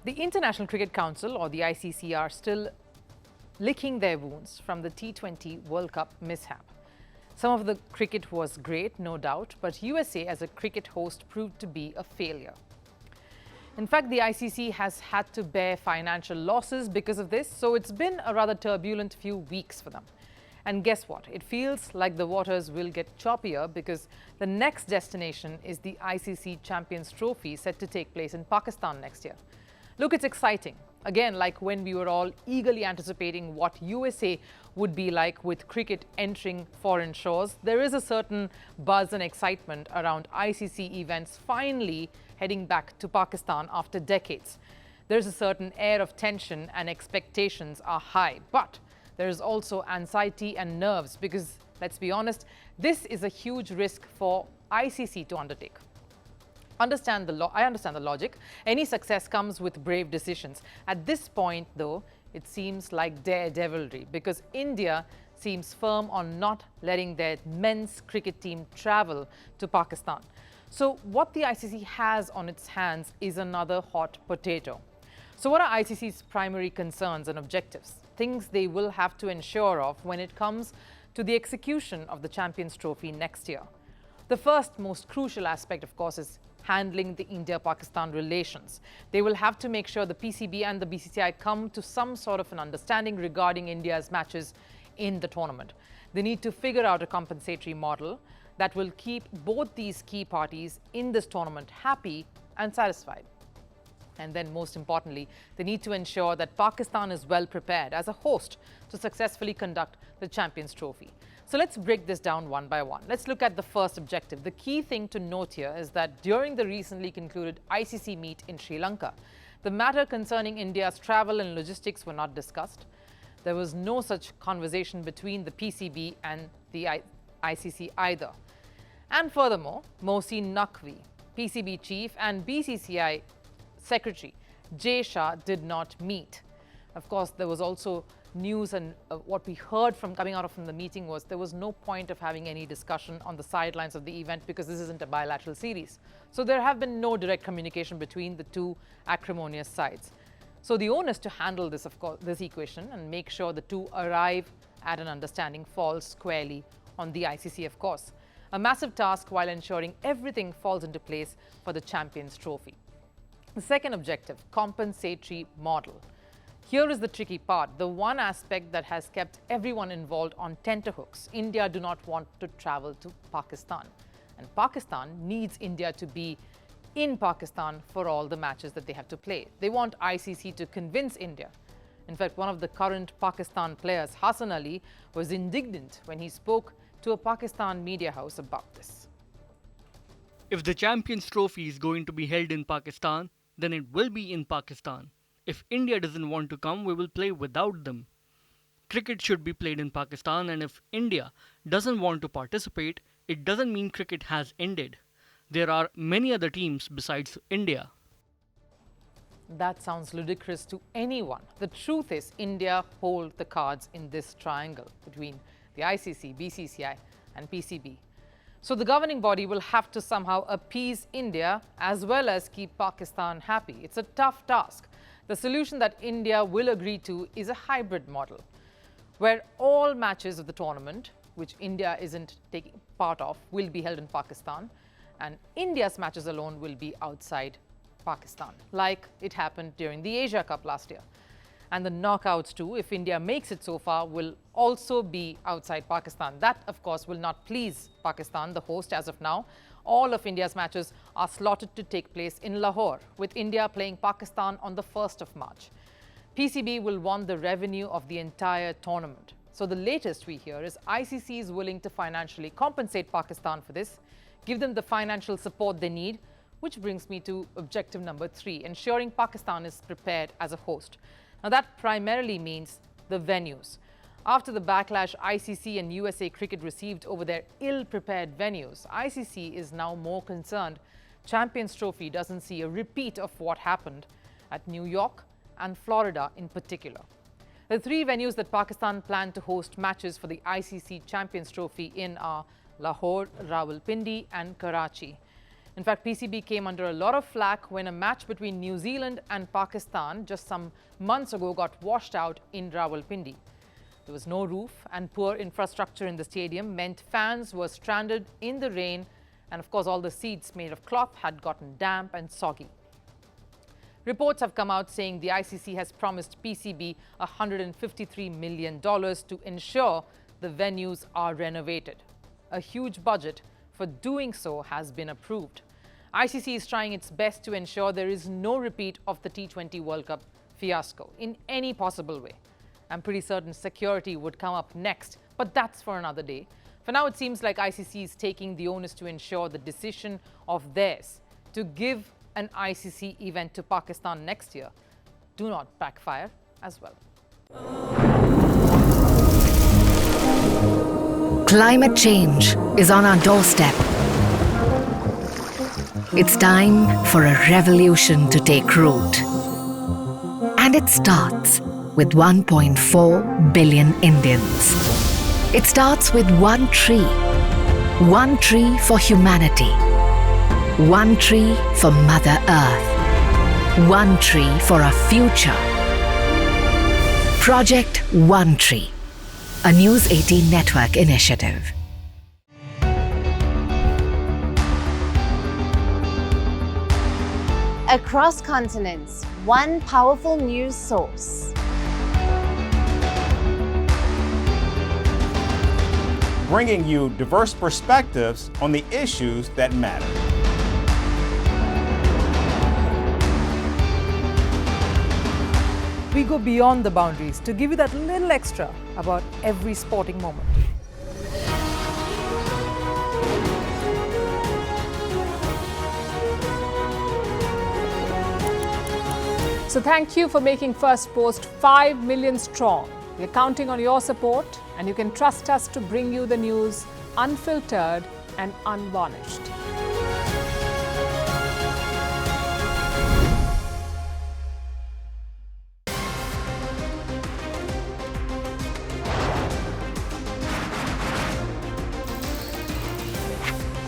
The International Cricket Council, or the ICC, are still licking their wounds from the T20 World Cup mishap. Some of the cricket was great, no doubt, but USA as a cricket host proved to be a failure. In fact, the ICC has had to bear financial losses because of this, so it's been a rather turbulent few weeks for them. And guess what? It feels like the waters will get choppier because the next destination is the ICC Champions Trophy set to take place in Pakistan next year. Look, it's exciting. Again, like when we were all eagerly anticipating what USA would be like with cricket entering foreign shores, there is a certain buzz and excitement around ICC events finally heading back to Pakistan after decades. There's a certain air of tension and expectations are high, but there is also anxiety and nerves because, let's be honest, this is a huge risk for ICC to undertake. I understand the logic. Any success comes with brave decisions. At this point, though, it seems like daredevilry because India seems firm on not letting their men's cricket team travel to Pakistan. So what the ICC has on its hands is another hot potato. So what are ICC's primary concerns and objectives? Things they will have to ensure of when it comes to the execution of the Champions Trophy next year. The first most crucial aspect, of course, is handling the India-Pakistan relations. They will have to make sure the PCB and the BCCI come to some sort of an understanding regarding India's matches in the tournament. They need to figure out a compensatory model that will keep both these key parties in this tournament happy and satisfied. And then most importantly, they need to ensure that Pakistan is well prepared as a host to successfully conduct the Champions Trophy. So let's break this down one by one. Let's look at the first objective. The key thing to note here is that during the recently concluded ICC meet in Sri Lanka, the matter concerning India's travel and logistics were not discussed. There was no such conversation between the PCB and the ICC either. And furthermore, Mohsin Naqvi, PCB chief, and BCCI Secretary Jay Shah did not meet. Of course, there was also news, and what we heard from coming out from the meeting was there was no point of having any discussion on the sidelines of the event because this isn't a bilateral series. So there have been no direct communication between the two acrimonious sides. So the onus to handle this, of course, this equation and make sure the two arrive at an understanding falls squarely on the ICC, of course. A massive task while ensuring everything falls into place for the Champions Trophy. The second objective, compensatory model. Here is the tricky part, the one aspect that has kept everyone involved on tenterhooks. India do not want to travel to Pakistan, and Pakistan needs India to be in Pakistan for all the matches that they have to play. They want ICC to convince India. In fact, one of the current Pakistan players, Hassan Ali, was indignant when he spoke to a Pakistan media house about this. If the Champions Trophy is going to be held in Pakistan, then it will be in Pakistan. If India doesn't want to come, we will play without them. Cricket should be played in Pakistan, and if India doesn't want to participate, it doesn't mean cricket has ended. There are many other teams besides India. That sounds ludicrous to anyone. The truth is, India hold the cards in this triangle between the ICC, BCCI, and PCB. So the governing body will have to somehow appease India as well as keep Pakistan happy. It's a tough task. The solution that India will agree to is a hybrid model, where all matches of the tournament, which India isn't taking part of, will be held in Pakistan, and India's matches alone will be outside Pakistan, like it happened during the Asia Cup last year. And the knockouts too, if India makes it so far, will also be outside Pakistan. That, of course, will not please Pakistan, the host, as of now. All of India's matches are slotted to take place in Lahore, with India playing Pakistan on the 1st of March. PCB will want the revenue of the entire tournament. So the latest we hear is ICC is willing to financially compensate Pakistan for this, give them the financial support they need, which brings me to objective number 3, ensuring Pakistan is prepared as a host. Now that primarily means the venues. After the backlash ICC and USA cricket received over their ill-prepared venues, ICC is now more concerned Champions Trophy doesn't see a repeat of what happened at New York and Florida in particular. The 3 venues that Pakistan plan to host matches for the ICC Champions Trophy in are Lahore, Rawalpindi and Karachi. In fact, PCB came under a lot of flack when a match between New Zealand and Pakistan just some months ago got washed out in Rawalpindi. There was no roof, and poor infrastructure in the stadium meant fans were stranded in the rain, and of course all the seats made of cloth had gotten damp and soggy. Reports have come out saying the ICC has promised PCB $153 million to ensure the venues are renovated. A huge budget for doing so has been approved. ICC is trying its best to ensure there is no repeat of the T20 World Cup fiasco in any possible way. I'm pretty certain security would come up next, but that's for another day. For now, it seems like ICC is taking the onus to ensure the decision of theirs to give an ICC event to Pakistan next year do not backfire as well. Climate change is on our doorstep. It's time for a revolution to take root. And it starts with 1.4 billion Indians. It starts with one tree for humanity, one tree for Mother Earth, one tree for our future. Project One Tree, a News 18 network initiative. Across continents, one powerful news source. Bringing you diverse perspectives on the issues that matter. We go beyond the boundaries to give you that little extra about every sporting moment. So thank you for making Firstpost 5 million strong. We're counting on your support, and you can trust us to bring you the news unfiltered and unvarnished.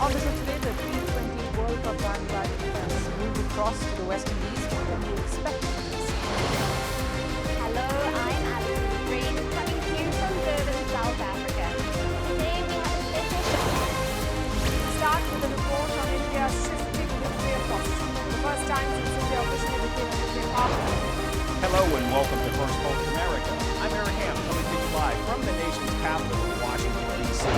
Obviously today, the T20 World Cup bandwagon has moved across to the West Indies. What can you expect from this? Hello, I'm Alison Green, coming to you from Durban, South Africa. Today we have a special show. Start with a report on India's shifting nuclear posture. The first time since India officially became a nuclear power. Hello and welcome to Firstpost America. I'm Eric Ham, coming to you live from the nation's capital, Washington, D.C.